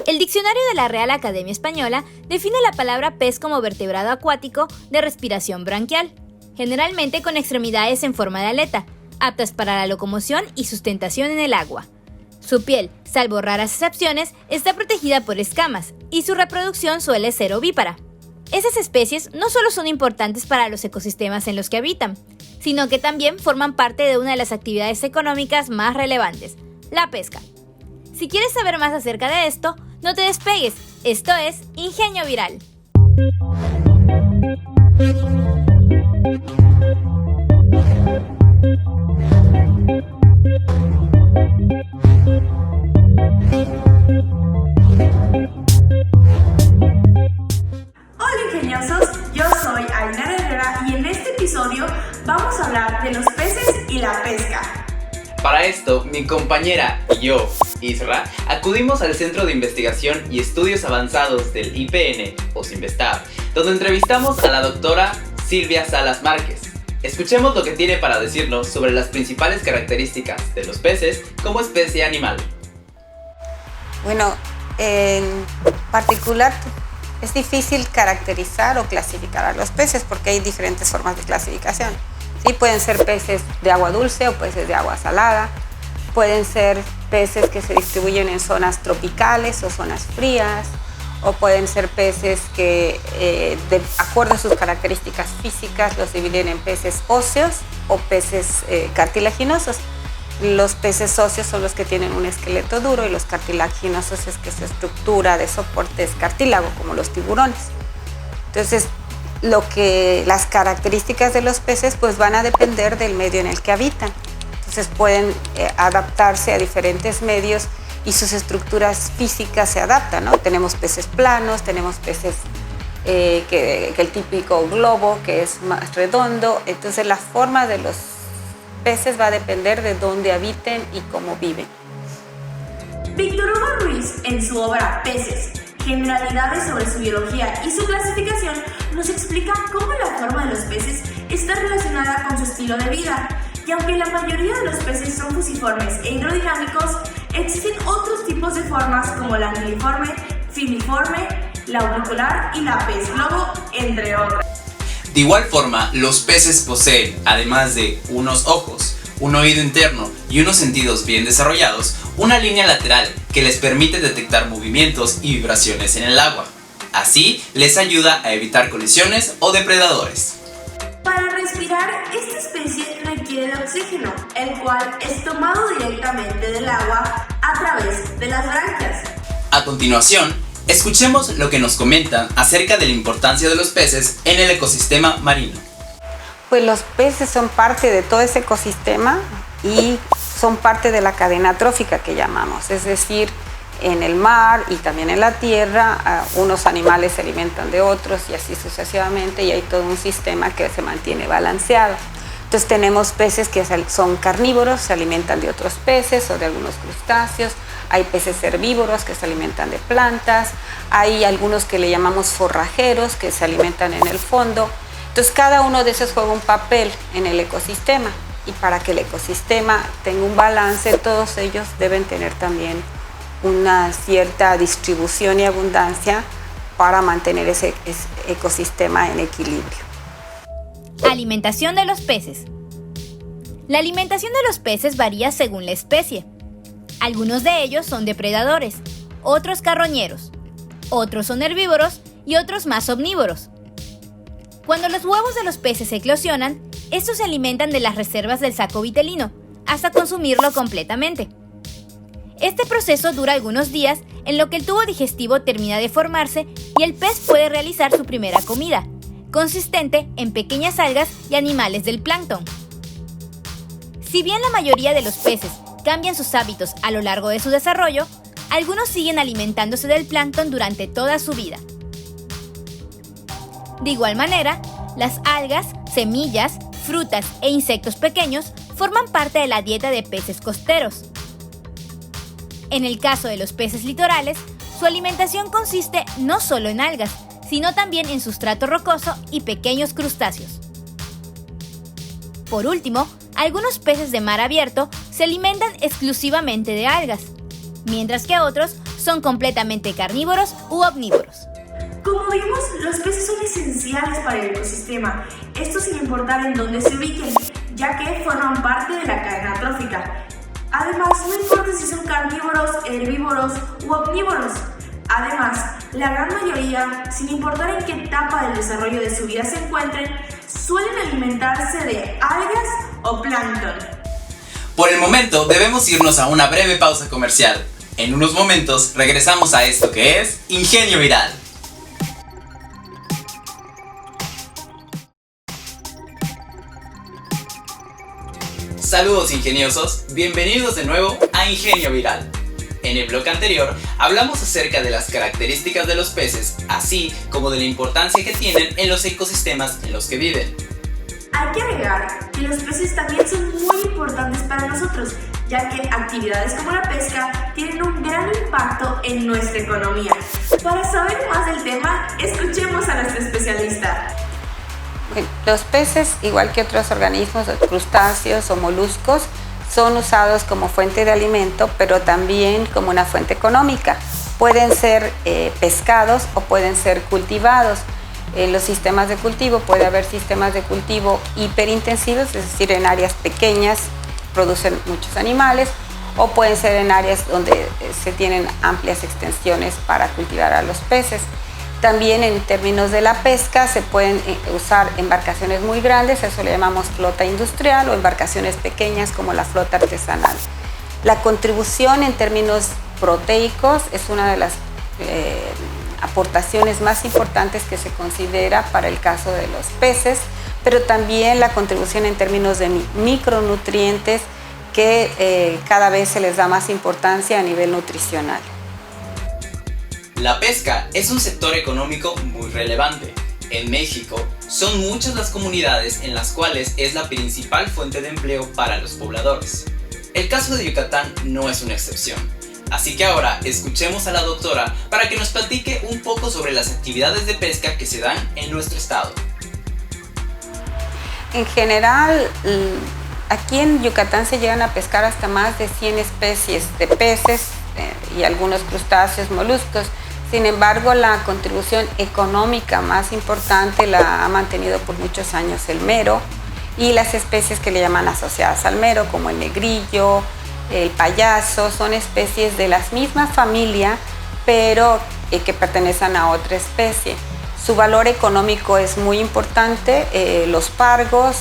El diccionario de la Real Academia Española define la palabra pez como vertebrado acuático de respiración branquial, generalmente con extremidades en forma de aleta, aptas para la locomoción y sustentación en el agua. Su piel, salvo raras excepciones, está protegida por escamas y su reproducción suele ser ovípara. Esas especies no solo son importantes para los ecosistemas en los que habitan, sino que también forman parte de una de las actividades económicas más relevantes, la pesca. Si quieres saber más acerca de esto, no te despegues. Esto es Ingenio Viral. Hola ingeniosos, yo soy Ainara Herrera y en este episodio vamos a hablar de los peces y la pesca. Para esto, mi compañera y yo, Isra, acudimos al Centro de Investigación y Estudios Avanzados del IPN, o Sinvestab, donde entrevistamos a la doctora Silvia Salas Márquez. Escuchemos lo que tiene para decirnos sobre las principales características de los peces como especie animal. Bueno, en particular es difícil caracterizar o clasificar a los peces porque hay diferentes formas de clasificación. Sí, pueden ser peces de agua dulce o peces de agua salada, pueden ser peces que se distribuyen en zonas tropicales o zonas frías, o pueden ser peces que, de acuerdo a sus características físicas, los dividen en peces óseos o peces cartilaginosos. Los peces óseos son los que tienen un esqueleto duro y los cartilaginosos es que su estructura de soporte es cartílago, como los tiburones. Entonces, las características de los peces pues van a depender del medio en el que habitan. Entonces pueden adaptarse a diferentes medios y sus estructuras físicas se adaptan, ¿no? Tenemos peces planos, tenemos peces que el típico globo, que es más redondo. Entonces la forma de los peces va a depender de dónde habiten y cómo viven. Víctor Hugo Ruiz, en su obra Peces, generalidades sobre su biología y su clasificación, nos explica cómo la forma de los peces está relacionada con su estilo de vida. Y aunque la mayoría de los peces son fusiformes e hidrodinámicos, existen otros tipos de formas como la aniliforme, filiforme, la unicular y la pez globo, entre otras. De igual forma, los peces poseen, además de unos ojos, un oído interno y unos sentidos bien desarrollados, una línea lateral que les permite detectar movimientos y vibraciones en el agua. Así, les ayuda a evitar colisiones o depredadores. Para respirar, esta especie requiere de oxígeno, el cual es tomado directamente del agua a través de las branquias. A continuación, escuchemos lo que nos comentan acerca de la importancia de los peces en el ecosistema marino. Pues los peces son parte de todo ese ecosistema y son parte de la cadena trófica que llamamos, es decir, en el mar y también en la tierra, unos animales se alimentan de otros y así sucesivamente, y hay todo un sistema que se mantiene balanceado. Entonces tenemos peces que son carnívoros, se alimentan de otros peces o de algunos crustáceos, hay peces herbívoros que se alimentan de plantas, hay algunos que le llamamos forrajeros que se alimentan en el fondo. Entonces cada uno de esos juega un papel en el ecosistema, y para que el ecosistema tenga un balance, todos ellos deben tener también una cierta distribución y abundancia para mantener ese ecosistema en equilibrio. Alimentación de los peces. La alimentación de los peces varía según la especie. Algunos de ellos son depredadores, otros carroñeros, otros son herbívoros y otros más omnívoros. Cuando los huevos de los peces eclosionan, estos se alimentan de las reservas del saco vitelino hasta consumirlo completamente. Este proceso dura algunos días, en lo que el tubo digestivo termina de formarse y el pez puede realizar su primera comida, consistente en pequeñas algas y animales del plancton. Si bien la mayoría de los peces cambian sus hábitos a lo largo de su desarrollo, algunos siguen alimentándose del plancton durante toda su vida. De igual manera, las algas, semillas, frutas e insectos pequeños forman parte de la dieta de peces costeros. En el caso de los peces litorales, su alimentación consiste no solo en algas, sino también en sustrato rocoso y pequeños crustáceos. Por último, algunos peces de mar abierto se alimentan exclusivamente de algas, mientras que otros son completamente carnívoros u omnívoros. Como vimos, los peces son esenciales para el ecosistema, esto sin importar en dónde se ubiquen, ya que forman parte de la cadena trófica. Además, no importa si son carnívoros, herbívoros u omnívoros. Además, la gran mayoría, sin importar en qué etapa del desarrollo de su vida se encuentren, suelen alimentarse de algas o plancton. Por el momento, debemos irnos a una breve pausa comercial. En unos momentos regresamos a esto que es Ingenio Viral. Saludos ingeniosos, bienvenidos de nuevo a Ingenio Viral. En el bloque anterior hablamos acerca de las características de los peces, así como de la importancia que tienen en los ecosistemas en los que viven. Hay que agregar que los peces también son muy importantes para nosotros, ya que actividades como la pesca tienen un gran impacto en nuestra economía. Para saber más del tema, escuchemos a nuestro especialista. Los peces, igual que otros organismos, crustáceos o moluscos, son usados como fuente de alimento, pero también como una fuente económica. Pueden ser pescados o pueden ser cultivados. En los sistemas de cultivo puede haber sistemas de cultivo hiperintensivos, es decir, en áreas pequeñas producen muchos animales, o pueden ser en áreas donde se tienen amplias extensiones para cultivar a los peces. También en términos de la pesca se pueden usar embarcaciones muy grandes, eso le llamamos flota industrial, o embarcaciones pequeñas como la flota artesanal. La contribución en términos proteicos es una de las aportaciones más importantes que se considera para el caso de los peces, pero también la contribución en términos de micronutrientes que cada vez se les da más importancia a nivel nutricional. La pesca es un sector económico muy relevante. En México, son muchas las comunidades en las cuales es la principal fuente de empleo para los pobladores. El caso de Yucatán no es una excepción. Así que ahora escuchemos a la doctora para que nos platique un poco sobre las actividades de pesca que se dan en nuestro estado. En general, aquí en Yucatán se llegan a pescar hasta más de 100 especies de peces y algunos crustáceos, moluscos. Sin embargo, la contribución económica más importante la ha mantenido por muchos años el mero y las especies que le llaman asociadas al mero, como el negrillo, el payaso, son especies de la misma familia, pero que pertenecen a otra especie. Su valor económico es muy importante. Los pargos,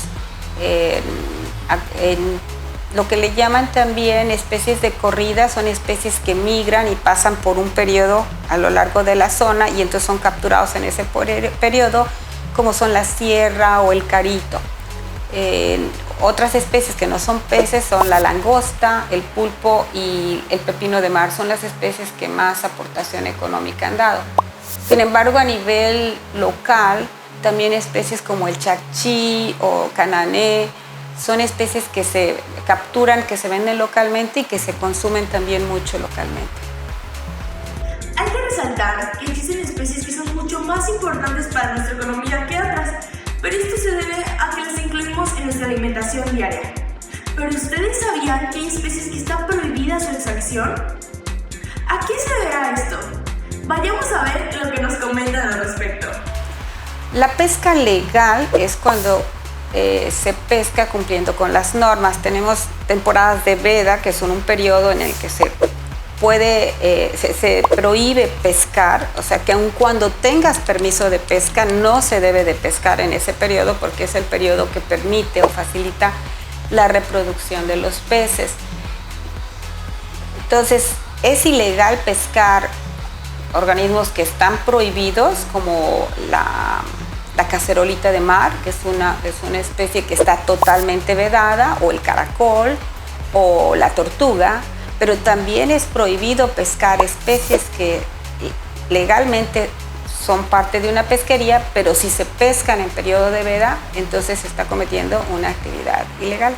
lo que le llaman también especies de corrida, son especies que migran y pasan por un periodo a lo largo de la zona y entonces son capturados en ese periodo, como son la sierra o el carito. Otras especies que no son peces son la langosta, el pulpo y el pepino de mar, son las especies que más aportación económica han dado. Sin embargo, a nivel local, también especies como el chacchí o canané, son especies que se capturan, que se venden localmente y que se consumen también mucho localmente. Hay que resaltar que existen especies que son mucho más importantes para nuestra economía que otras, pero esto se debe a que las incluimos en nuestra alimentación diaria. ¿Pero ustedes sabían que hay especies que está prohibida su extracción? ¿A qué se deberá esto? Vayamos a ver lo que nos comentan al respecto. La pesca legal es cuando se pesca cumpliendo con las normas. Tenemos temporadas de veda, que son un periodo en el que se prohíbe pescar, o sea que aun cuando tengas permiso de pesca no se debe de pescar en ese periodo porque es el periodo que permite o facilita la reproducción de los peces. Entonces es ilegal pescar organismos que están prohibidos, como la cacerolita de mar, que es una especie que está totalmente vedada, o el caracol o la tortuga, pero también es prohibido pescar especies que legalmente son parte de una pesquería, pero si se pescan en periodo de veda, entonces se está cometiendo una actividad ilegal.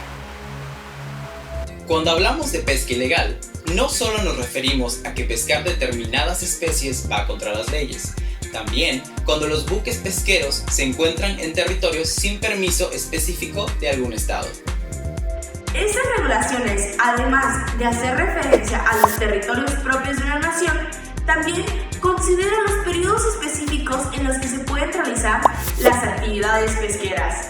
Cuando hablamos de pesca ilegal, no solo nos referimos a que pescar determinadas especies va contra las leyes, también cuando los buques pesqueros se encuentran en territorios sin permiso específico de algún estado. Estas regulaciones, además de hacer referencia a los territorios propios de una nación, también consideran los periodos específicos en los que se pueden realizar las actividades pesqueras.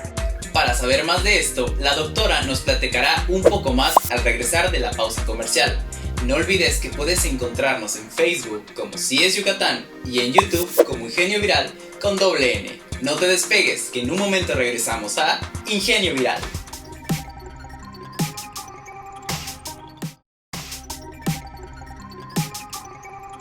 Para saber más de esto, la doctora nos platicará un poco más al regresar de la pausa comercial. No olvides que puedes encontrarnos en Facebook como Si es Yucatán y en YouTube como Ingenio Viral con doble N. No te despegues, que en un momento regresamos a Ingenio Viral.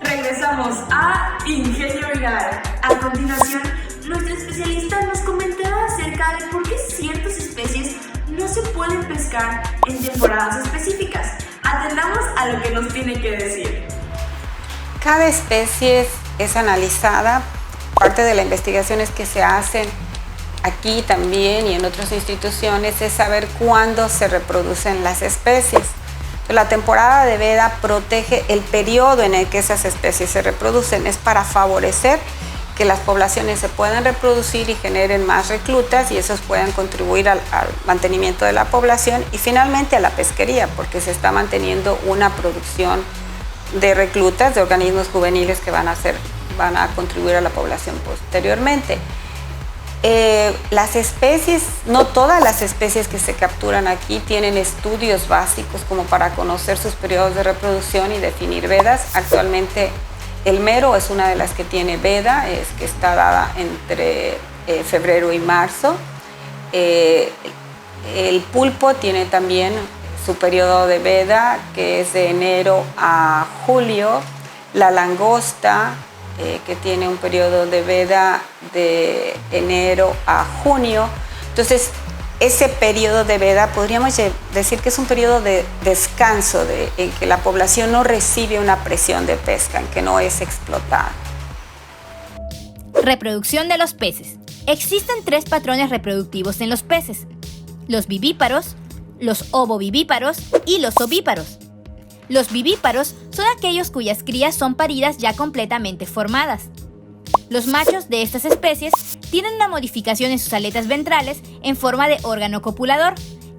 Regresamos a Ingenio Viral. A continuación, nuestra especialista nos comentará acerca de por qué ciertas especies no se pueden pescar en temporadas específicas. Atendamos a lo que nos tiene que decir. Cada especie es analizada. Parte de las investigaciones que se hacen aquí también y en otras instituciones es saber cuándo se reproducen las especies. La temporada de veda protege el periodo en el que esas especies se reproducen. Es para favorecer que las poblaciones se puedan reproducir y generen más reclutas y esos puedan contribuir al mantenimiento de la población y finalmente a la pesquería, porque se está manteniendo una producción de reclutas, de organismos juveniles que van a contribuir a la población posteriormente. Las especies, no todas las especies que se capturan aquí tienen estudios básicos como para conocer sus periodos de reproducción y definir vedas. Actualmente el mero es una de las que tiene veda, que está dada entre febrero y marzo. El pulpo tiene también su periodo de veda, que es de enero a julio. La langosta, que tiene un periodo de veda de enero a junio. Entonces, ese periodo de veda podríamos decir que es un periodo de descanso, en que la población no recibe una presión de pesca, en que no es explotada. Reproducción de los peces. Existen 3 patrones reproductivos en los peces: los vivíparos, los ovovivíparos y los ovíparos. Los vivíparos son aquellos cuyas crías son paridas ya completamente formadas. Los machos de estas especies tienen una modificación en sus aletas ventrales en forma de órgano copulador,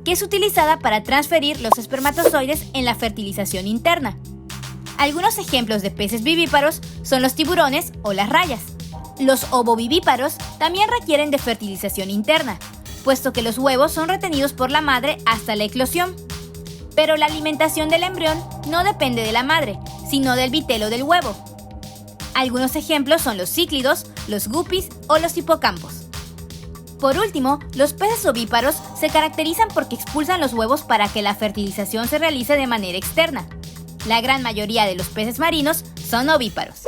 que es utilizada para transferir los espermatozoides en la fertilización interna. Algunos ejemplos de peces vivíparos son los tiburones o las rayas. Los ovovivíparos también requieren de fertilización interna, puesto que los huevos son retenidos por la madre hasta la eclosión. Pero la alimentación del embrión no depende de la madre, sino del vitelo del huevo. Algunos ejemplos son los cíclidos, los guppies o los hipocampos. Por último, los peces ovíparos se caracterizan porque expulsan los huevos para que la fertilización se realice de manera externa. La gran mayoría de los peces marinos son ovíparos.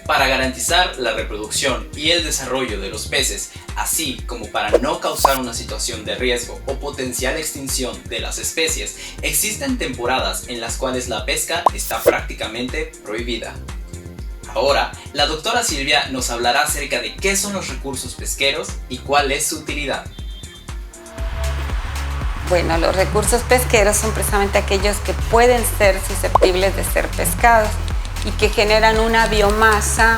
Para garantizar la reproducción y el desarrollo de los peces, así como para no causar una situación de riesgo o potencial extinción de las especies, existen temporadas en las cuales la pesca está prácticamente prohibida. Ahora, la doctora Silvia nos hablará acerca de qué son los recursos pesqueros y cuál es su utilidad. Bueno, los recursos pesqueros son precisamente aquellos que pueden ser susceptibles de ser pescados y que generan una biomasa,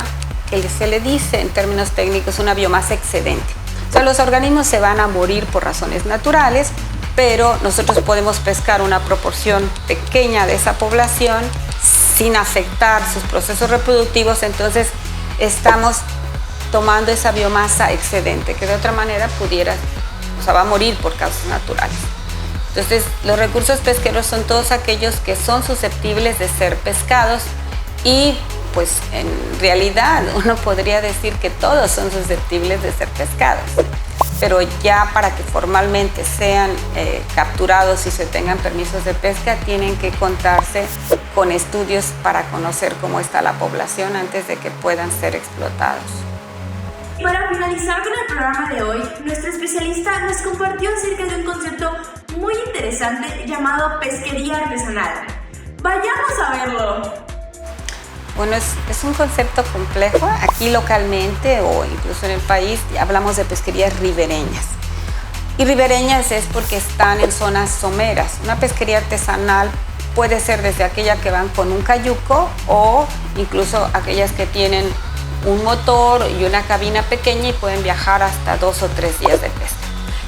que se le dice en términos técnicos una biomasa excedente. O sea, los organismos se van a morir por razones naturales, pero nosotros podemos pescar una proporción pequeña de esa población sin afectar sus procesos reproductivos, entonces estamos tomando esa biomasa excedente, que de otra manera va a morir por causas naturales. Entonces, los recursos pesqueros son todos aquellos que son susceptibles de ser pescados y pues en realidad uno podría decir que todos son susceptibles de ser pescados, pero ya para que formalmente sean capturados y se tengan permisos de pesca tienen que contarse con estudios para conocer cómo está la población antes de que puedan ser explotados. Para finalizar con el programa de hoy, nuestra especialista nos compartió acerca de un concepto muy interesante llamado pesquería artesanal. ¡Vayamos a verlo! Bueno, es un concepto complejo. Aquí localmente o incluso en el país hablamos de pesquerías ribereñas. Y ribereñas es porque están en zonas someras. Una pesquería artesanal puede ser desde aquella que van con un cayuco o incluso aquellas que tienen un motor y una cabina pequeña y pueden viajar hasta 2 o 3 días de pesca.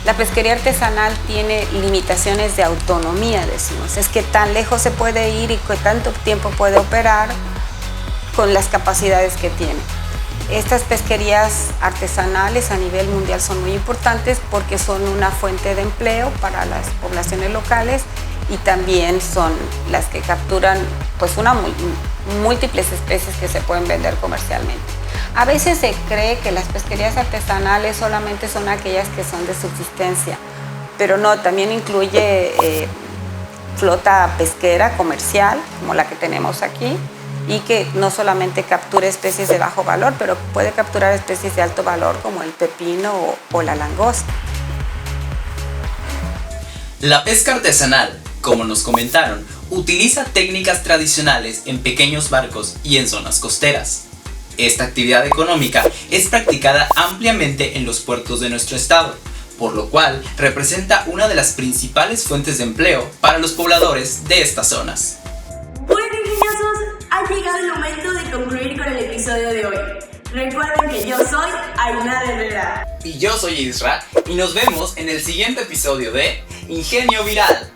La pesquería artesanal tiene limitaciones de autonomía, decimos. Es que tan lejos se puede ir y que tanto tiempo puede operar con las capacidades que tiene. Estas pesquerías artesanales a nivel mundial son muy importantes porque son una fuente de empleo para las poblaciones locales y también son las que capturan pues múltiples especies que se pueden vender comercialmente. A veces se cree que las pesquerías artesanales solamente son aquellas que son de subsistencia, pero no, también incluye flota pesquera comercial, como la que tenemos aquí, y que no solamente captura especies de bajo valor, pero puede capturar especies de alto valor como el pepino o la langosta. La pesca artesanal, como nos comentaron, utiliza técnicas tradicionales en pequeños barcos y en zonas costeras. Esta actividad económica es practicada ampliamente en los puertos de nuestro estado, por lo cual representa una de las principales fuentes de empleo para los pobladores de estas zonas. Bueno, ingeniosos, ha llegado el momento de concluir con el episodio de hoy. Recuerden que yo soy Ainara Herrera. Y yo soy Isra, y nos vemos en el siguiente episodio de Ingenio Viral.